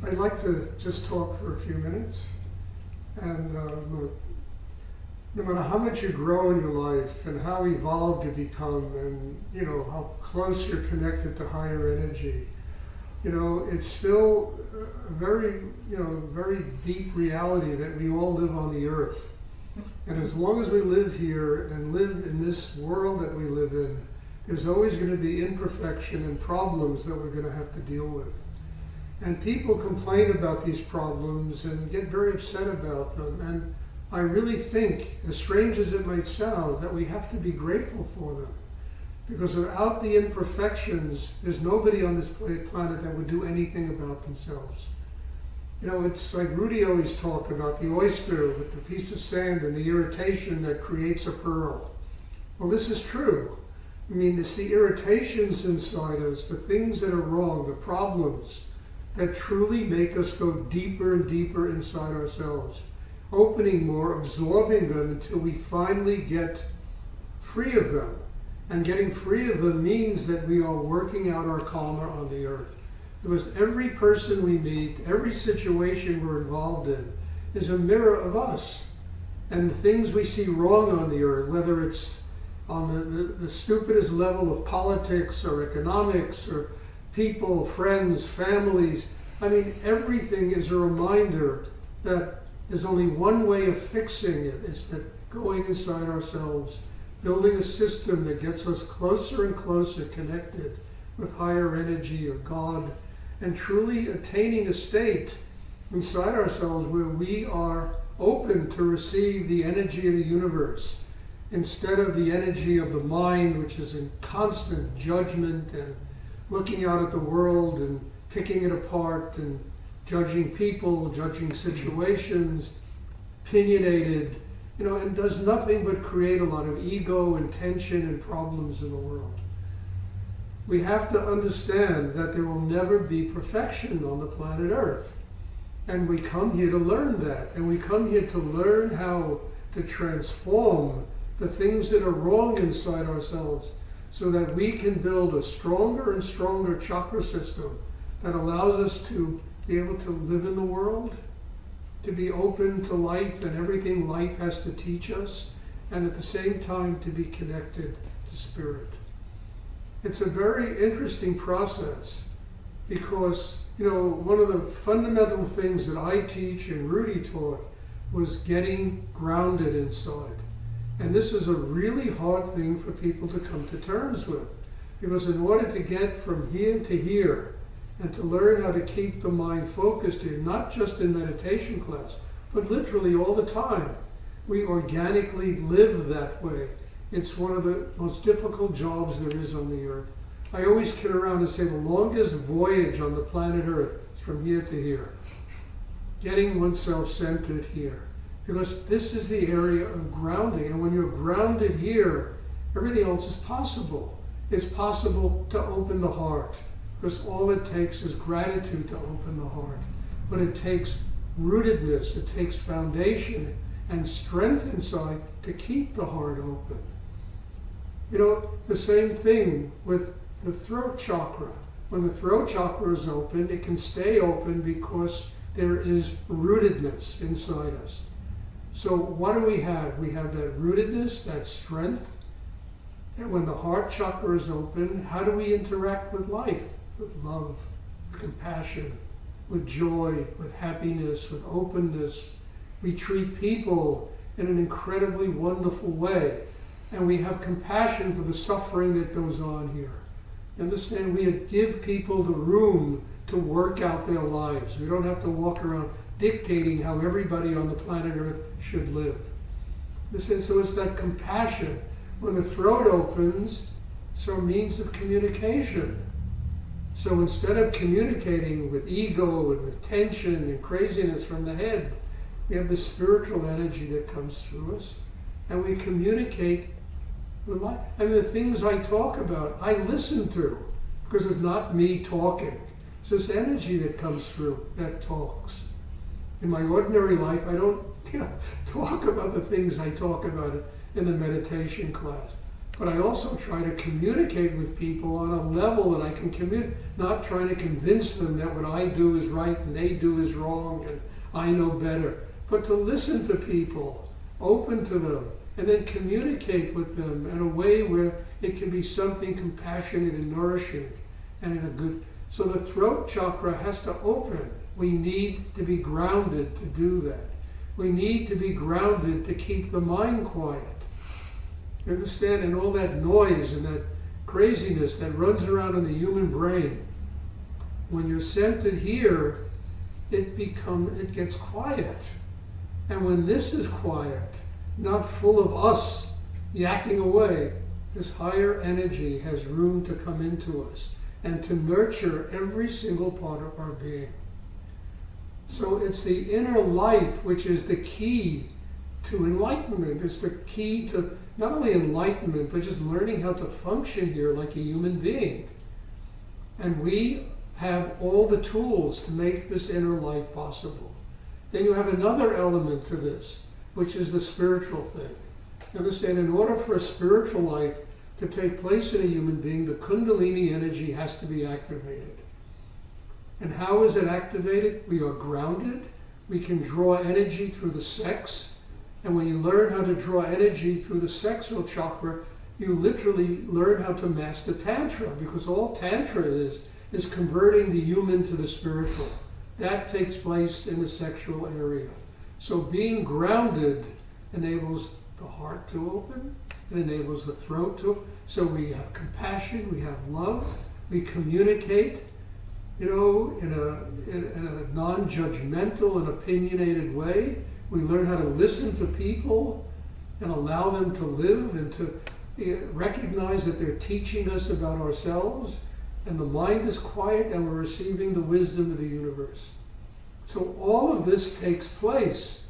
I'd like to just talk for a few minutes. And no matter how much you grow in your life and how evolved you become and, how close you're connected to higher energy, it's still a very, very deep reality that we all live on the earth. And as long as we live here and live in this world that we live in, there's always going to be imperfection and problems that we're going to have to deal with. And people complain about these problems and get very upset about them. And I really think, as strange as it might sound, that we have to be grateful for them. Because without the imperfections, there's nobody on this planet that would do anything about themselves. It's like Rudy always talked about the oyster with the piece of sand and the irritation that creates a pearl. Well, this is true. It's the irritations inside us, the things that are wrong, the problems, that truly make us go deeper and deeper inside ourselves, opening more, absorbing them until we finally get free of them. And getting free of them means that we are working out our karma on the earth. Because every person we meet, every situation we're involved in, is a mirror of us. And the things we see wrong on the earth, whether it's on the stupidest level of politics or economics or people, friends, families, everything is a reminder that there's only one way of fixing it, is that going inside ourselves, building a system that gets us closer and closer connected with higher energy or God, and truly attaining a state inside ourselves where we are open to receive the energy of the universe, instead of the energy of the mind, which is in constant judgment and looking out at the world and picking it apart and judging people, judging situations, opinionated, and does nothing but create a lot of ego and tension and problems in the world. We have to understand that there will never be perfection on the planet Earth. And we come here to learn that. And we come here to learn how to transform the things that are wrong inside ourselves so that we can build a stronger and stronger chakra system that allows us to be able to live in the world, to be open to life and everything life has to teach us, and at the same time to be connected to spirit. It's a very interesting process because, one of the fundamental things that I teach and Rudy taught was getting grounded inside. And this is a really hard thing for people to come to terms with, because in order to get from here to here and to learn how to keep the mind focused here, not just in meditation class, but literally all the time, we organically live that way. It's one of the most difficult jobs there is on the earth. I always kid around and say the longest voyage on the planet Earth is from here to here. Getting oneself centered here. Because this is the area of grounding. And when you're grounded here, everything else is possible. It's possible to open the heart. Because all it takes is gratitude to open the heart. But it takes rootedness, it takes foundation and strength inside to keep the heart open. The same thing with the throat chakra. When the throat chakra is open, it can stay open because there is rootedness inside us. So what do we have? We have that rootedness, that strength. And when the heart chakra is open, how do we interact with life? With love, with compassion, with joy, with happiness, with openness. We treat people in an incredibly wonderful way. And we have compassion for the suffering that goes on here. Understand, we give people the room to work out their lives. We don't have to walk around dictating how everybody on the planet Earth should live. So it's that compassion. When the throat opens, it's a means of communication. So instead of communicating with ego and with tension and craziness from the head, we have the spiritual energy that comes through us, and we communicate with life. The things I talk about, I listen to, because it's not me talking. It's this energy that comes through that talks. In my ordinary life, I don't talk about the things I talk about in the meditation class. but I also try to communicate with people on a level that I can communicate, not trying to convince them that what I do is right and they do is wrong and I know better, but to listen to people, open to them, and then communicate with them in a way where it can be something compassionate and nourishing and in a good. So the throat chakra has to open. We need to be grounded to do that. We need to be grounded to keep the mind quiet. You understand? And all that noise and that craziness that runs around in the human brain, when you're centered here, it gets quiet. And when this is quiet, not full of us yakking away, this higher energy has room to come into us and to nurture every single part of our being. So it's the inner life which is the key to enlightenment. It's the key to not only enlightenment, but just learning how to function here like a human being. And we have all the tools to make this inner life possible. Then you have another element to this, which is the spiritual thing. You understand, in order for a spiritual life to take place in a human being, the Kundalini energy has to be activated. And how is it activated? We are grounded. We can draw energy through the sex. And when you learn how to draw energy through the sexual chakra, you literally learn how to master Tantra, because all Tantra is converting the human to the spiritual. That takes place in the sexual area. So being grounded enables the heart to open. It enables the throat to. So we have compassion, we have love, we communicate, in a non-judgmental and opinionated way. We learn how to listen to people and allow them to live and to recognize that they're teaching us about ourselves. And the mind is quiet and we're receiving the wisdom of the universe. So all of this takes place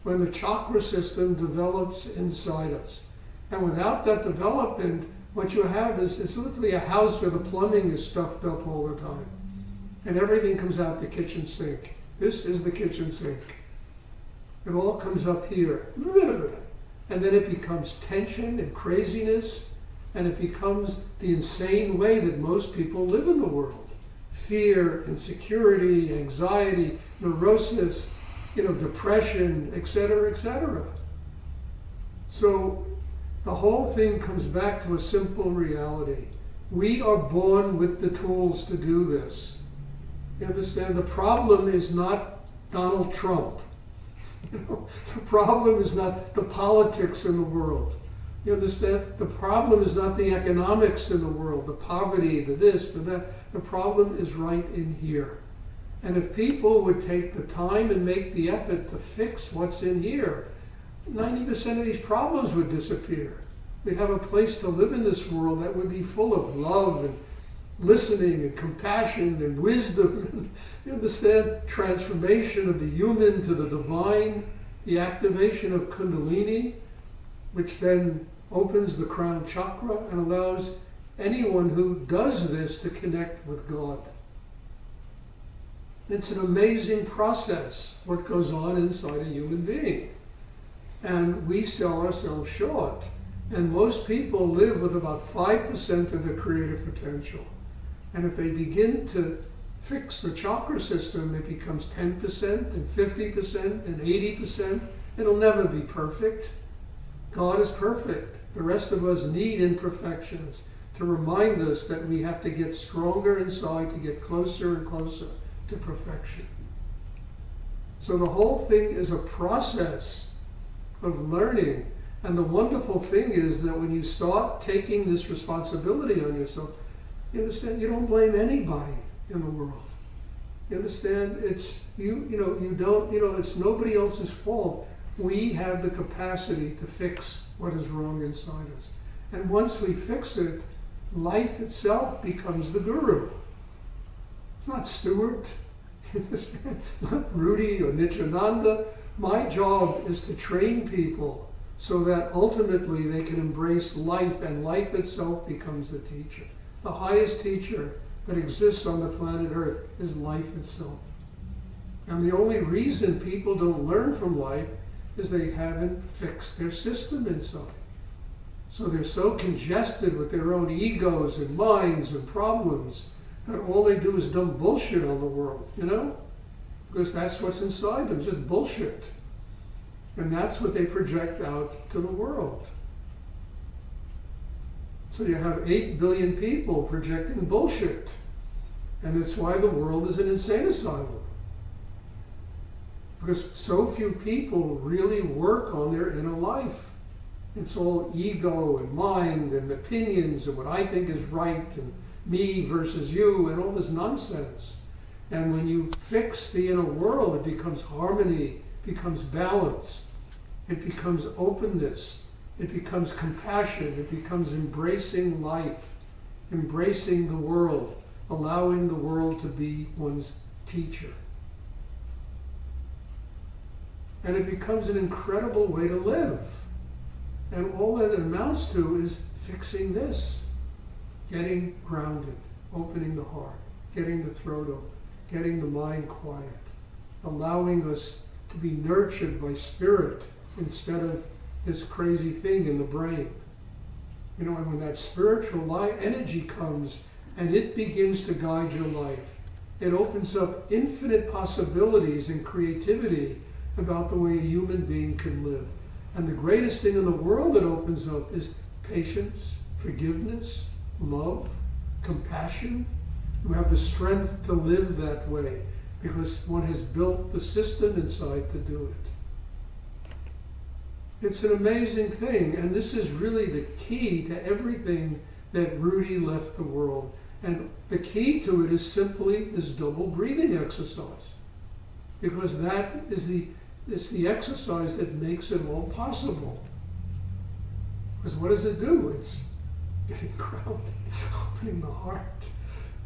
when the chakra system develops inside us. And without that development, what you have is it's literally a house where the plumbing is stuffed up all the time. And everything comes out the kitchen sink. This is the kitchen sink. It all comes up here. And then it becomes tension and craziness, and it becomes the insane way that most people live in the world. Fear, insecurity, anxiety, neurosis, depression, etc., etc. So the whole thing comes back to a simple reality. We are born with the tools to do this. You understand? The problem is not Donald Trump. The problem is not the politics in the world. You understand? The problem is not the economics in the world, the poverty, the this, the that. The problem is right in here. And if people would take the time and make the effort to fix what's in here, 90% of these problems would disappear. We'd have a place to live in this world that would be full of love and listening and compassion and wisdom. You understand? Transformation of the human to the divine, the activation of Kundalini, which then opens the crown chakra and allows anyone who does this to connect with God. It's an amazing process, what goes on inside a human being. And we sell ourselves short. And most people live with about 5% of their creative potential. And if they begin to fix the chakra system, it becomes 10% and 50% and 80%. It'll never be perfect. God is perfect. The rest of us need imperfections to remind us that we have to get stronger inside to get closer and closer to perfection. So the whole thing is a process of learning. And the wonderful thing is that when you start taking this responsibility on yourself, you understand, you don't blame anybody in the world. You understand? It's it's nobody else's fault. We have the capacity to fix what is wrong inside us. And once we fix it, life itself becomes the guru. It's not Stuart. You understand? It's not Rudy or Nityananda. My job is to train people so that ultimately they can embrace life, and life itself becomes the teacher. The highest teacher that exists on the planet Earth is life itself. And the only reason people don't learn from life is they haven't fixed their system inside. So they're so congested with their own egos and minds and problems that all they do is dump bullshit on the world, you know? Because that's what's inside them, just bullshit. And that's what they project out to the world. So you have 8 billion people projecting bullshit. And that's why the world is an insane asylum. Because so few people really work on their inner life. It's all ego and mind and opinions and what I think is right and me versus you and all this nonsense. And when you fix the inner world, it becomes harmony, becomes balance, it becomes openness, it becomes compassion, it becomes embracing life, embracing the world, allowing the world to be one's teacher. And it becomes an incredible way to live. And all that it amounts to is fixing this. Getting grounded, opening the heart, getting the throat open, getting the mind quiet, allowing us to be nurtured by spirit instead of this crazy thing in the brain. You know, and when that spiritual energy comes and it begins to guide your life, it opens up infinite possibilities and creativity about the way a human being can live. And the greatest thing in the world that opens up is patience, forgiveness, love, compassion. You have the strength to live that way because one has built the system inside to do it. It's an amazing thing, and this is really the key to everything that Rudy left the world. And the key to it is simply this double breathing exercise, because that is it's the exercise that makes it all possible. Because what does it do? It's getting grounded, opening the heart,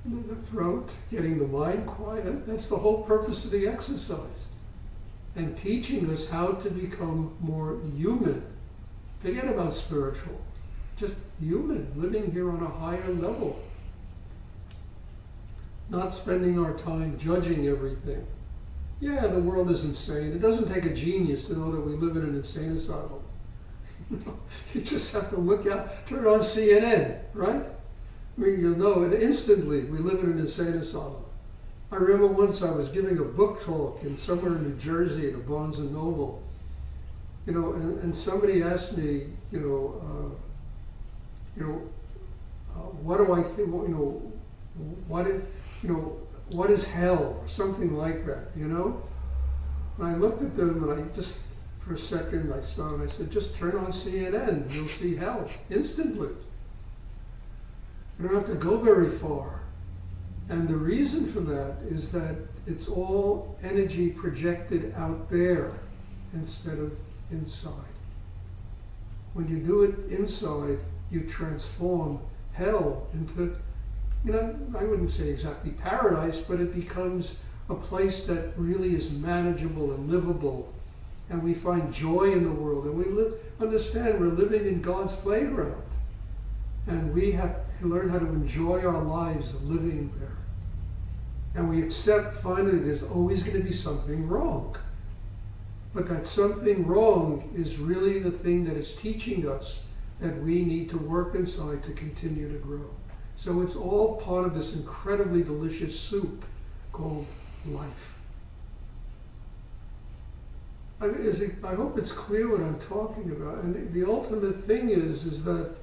and the throat, getting the mind quiet. That's the whole purpose of the exercise. And teaching us how to become more human. Forget about spiritual. Just human, living here on a higher level. Not spending our time judging everything. Yeah, the world is insane. It doesn't take a genius to know that we live in an insane asylum. You just have to look out, turn on CNN, right? I mean, you'll know it instantly. We live in an insane asylum. I remember once I was giving a book talk somewhere in New Jersey at a Barnes and Noble, you know, and somebody asked me, what do I think? What is hell, or something like that, you know? And I looked at them and I just, for a second, I said, just turn on CNN and you'll see hell instantly. You don't have to go very far. And the reason for that is that it's all energy projected out there instead of inside. When you do it inside, you transform hell into, I wouldn't say exactly paradise, but it becomes a place that really is manageable and livable. And we find joy in the world. And we understand we're living in God's playground. And we have to learn how to enjoy our lives living there. And we accept finally there's always going to be something wrong. But that something wrong is really the thing that is teaching us that we need to work inside to continue to grow. So it's all part of this incredibly delicious soup called life. I hope it's clear what I'm talking about. And the ultimate thing is that,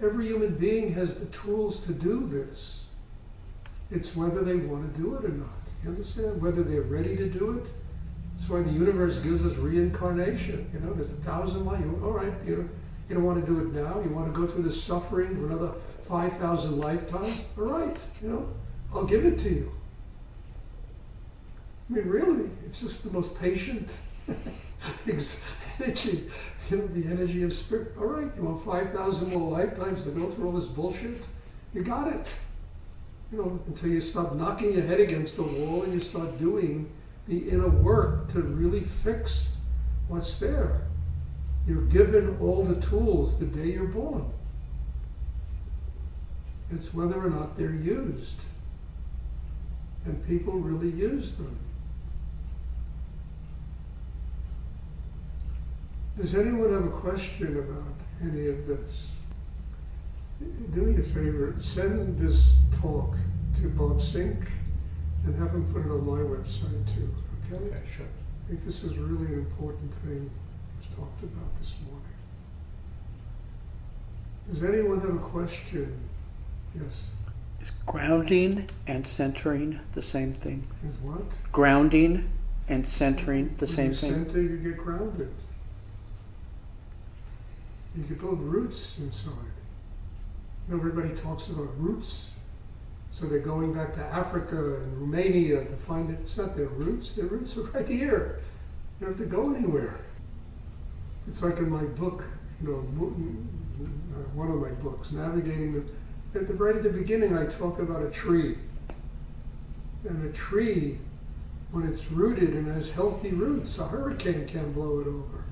every human being has the tools to do this. It's whether they want to do it or not. You understand? Whether they're ready to do it. That's why the universe gives us reincarnation. There's 1,000 lives. All right, you don't want to do it now. You want to go through the suffering for another 5,000 lifetimes. All right, I'll give it to you. I mean, really, it's just the most patient energy, the energy of spirit. All right, you want 5,000 more lifetimes to go through all this bullshit? You got it. Until you stop knocking your head against the wall and you start doing the inner work to really fix what's there. You're given all the tools the day you're born. It's whether or not they're used. And people really use them. Does anyone have a question about any of this? Do me a favor, send this talk to Bob Sink and have him put it on my website too, okay? Okay, sure. I think this is really an important thing that was talked about this morning. Does anyone have a question? Yes. Is grounding and centering the same thing? Is what? Grounding and centering the When same you thing? center, you get grounded. You can build roots inside. You know, everybody talks about roots. So they're going back to Africa and Romania to find it. It's not their roots. Their roots are right here. You don't have to go anywhere. It's like in my book, you know, one of my books, Navigating the... Right at the beginning, I talk about a tree. And a tree, when it's rooted and has healthy roots, a hurricane can't blow it over.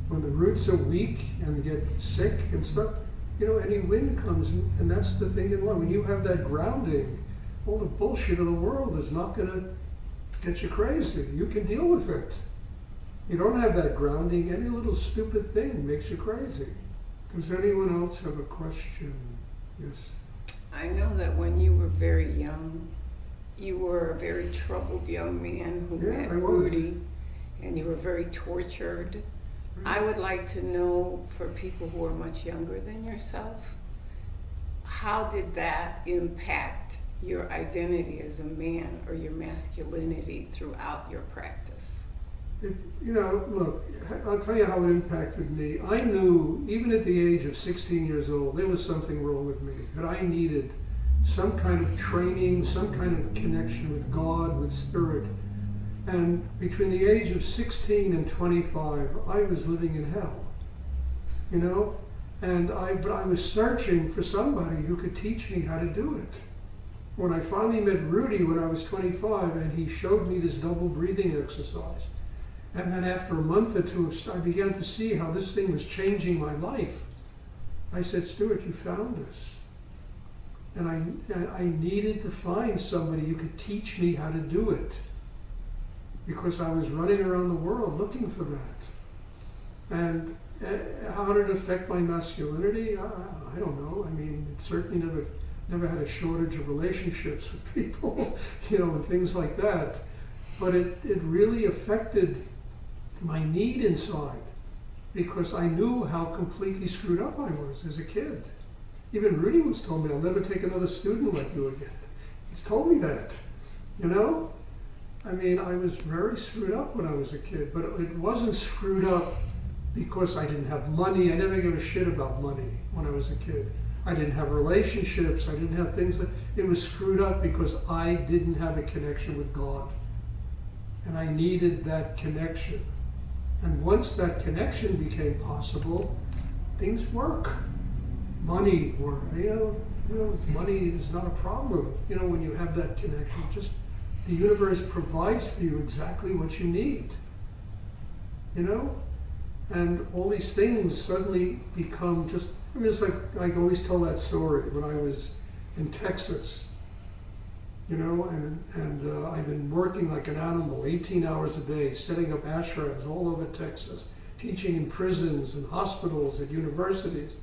When the roots are weak and get sick and stuff, you know, any wind comes, and that's the thing in life. When you have that grounding, all the bullshit of the world is not going to get you crazy. You can deal with it. You don't have that grounding, any little stupid thing makes you crazy. Does anyone else have a question? Yes. I know that when you were very young, you were a very troubled young man who Yeah, met I was. Rudy, and you were very tortured. I would like to know, for people who are much younger than yourself, how did that impact your identity as a man or your masculinity throughout your practice? You know, look, I'll tell you how it impacted me. I knew, even at the age of 16 years old, there was something wrong with me, that I needed some kind of training, some kind of connection with God, with Spirit. And between the age of 16 and 25, I was living in hell, you know? But I was searching for somebody who could teach me how to do it. When I finally met Rudy when I was 25, and he showed me this double breathing exercise. And then after a month or two, I began to see how this thing was changing my life. I said, Stuart, you found this. And I needed to find somebody who could teach me how to do it, because I was running around the world looking for that. And how did it affect my masculinity? I don't know. I mean, it certainly never had a shortage of relationships with people, you know, and things like that. But it really affected my need inside, because I knew how completely screwed up I was as a kid. Even Rudy once told me, I'll never take another student like you again. He's told me that, you know? I mean, I was very screwed up when I was a kid, but it wasn't screwed up because I didn't have money. I never gave a shit about money when I was a kid. I didn't have relationships. I didn't have things it was screwed up because I didn't have a connection with God. And I needed that connection. And once that connection became possible, things work. Money work. You know, money is not a problem. You know, when you have that connection, just the universe provides for you exactly what you need. You know, and all these things suddenly become just. I mean, it's like I always tell that story when I was in Texas. You know, and I've been working like an animal, 18 hours a day, setting up ashrams all over Texas, teaching in prisons and hospitals and universities.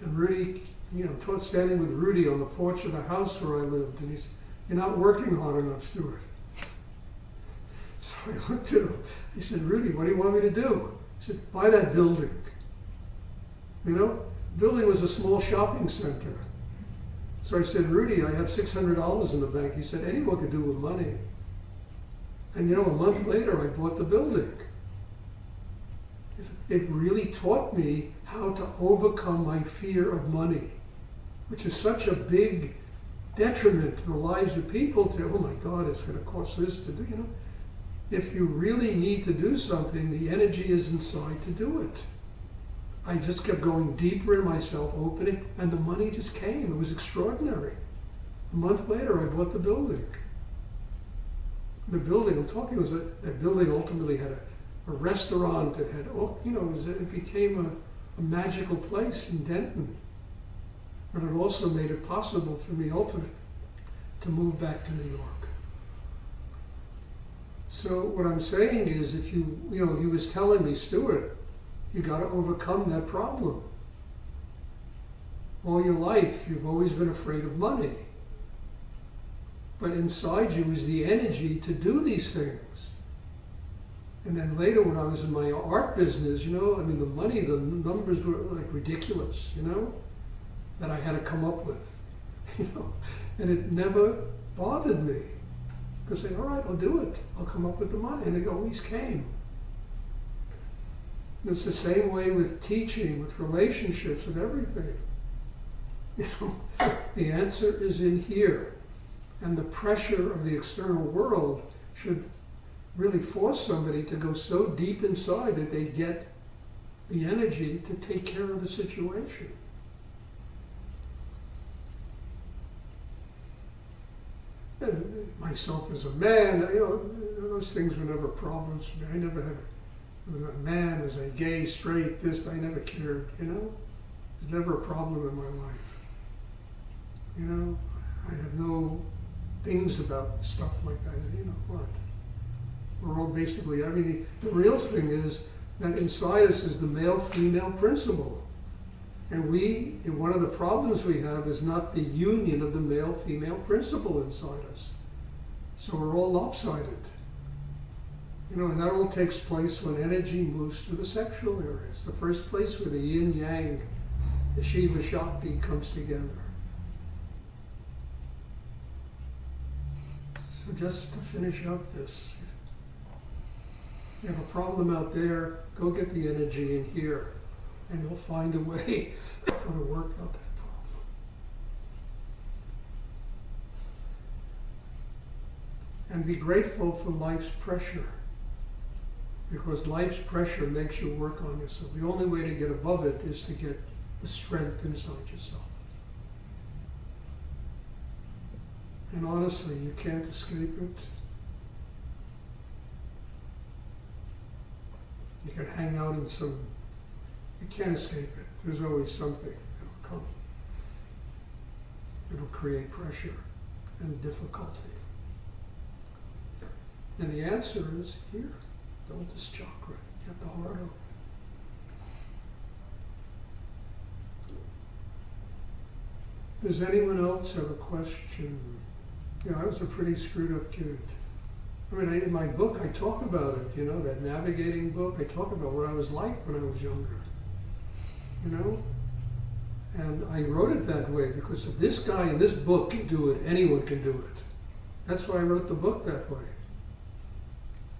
And Rudy, you know, standing with Rudy on the porch of the house where I lived, and he's, "You're not working hard enough, Stuart." So I looked at him. He said, "Rudy, what do you want me to do?" I said, "Buy that building." You know, the building was a small shopping center. So I said, "Rudy, I have $600 in the bank." He said, "Anyone could do with money." And you know, a month later, I bought the building. It really taught me how to overcome my fear of money, which is such a big detriment to the lives of people. Oh my God, it's going to cost this to do, you know. If you really need to do something, the energy is inside to do it. I just kept going deeper in myself, opening, and the money just came. It was extraordinary. A month later, I bought the building. The building I'm talking was that building ultimately had a restaurant. It had, you know, it became a magical place in Denton. But it also made it possible for me ultimately to move back to New York. So what I'm saying is, if you know, he was telling me, Stuart, you got to overcome that problem. All your life, you've always been afraid of money. But inside you is the energy to do these things. And then later when I was in my art business, you know, I mean, the money, the numbers were like ridiculous, you know, that I had to come up with, you know. And it never bothered me. Because I say, all right, I'll do it. I'll come up with the money. And it always came. It's the same way with teaching, with relationships, with everything. You know, the answer is in here. And the pressure of the external world should really force somebody to go so deep inside that they get the energy to take care of the situation. And myself as a man, you know, those things were never problems for me. I never had, was a man, was I gay, straight, this, I never cared, you know? It was never a problem in my life. You know, I have no things about stuff like that, you know, what? We're all basically, I mean, the real thing is that inside us is the male-female principle. And one of the problems we have is not the union of the male-female principle inside us. So we're all lopsided. You know, and that all takes place when energy moves through the sexual areas. The first place where the yin-yang, the Shiva-Shakti comes together. So just to finish up this, you have a problem out there, go get the energy in here, and you'll find a way how to work out that problem. And be grateful for life's pressure, because life's pressure makes you work on yourself. The only way to get above it is to get the strength inside yourself. And honestly, you can't escape it. You can hang out in some, you can't escape it. There's always something that'll come. It'll create pressure and difficulty. And the answer is here, build this chakra, get the heart open. Does anyone else have a question? You know, I was a pretty screwed up kid. I mean, in my book, I talk about it, you know, that navigating book. I talk about what I was like when I was younger, you know? And I wrote it that way because if this guy in this book can do it, anyone can do it. That's why I wrote the book that way.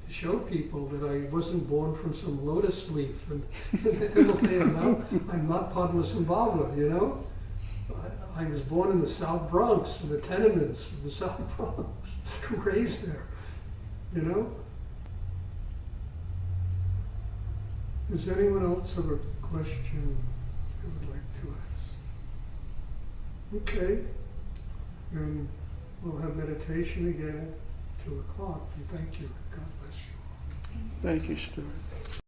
To show people that I wasn't born from some lotus leaf and I'm not Padmasambhava, you know? I was born in the South Bronx, in the tenements of the South Bronx, raised there. You know? Does anyone else have a question they would like to ask? Okay. And we'll have meditation again at 2:00. And thank you. God bless you. Thank you, Stuart.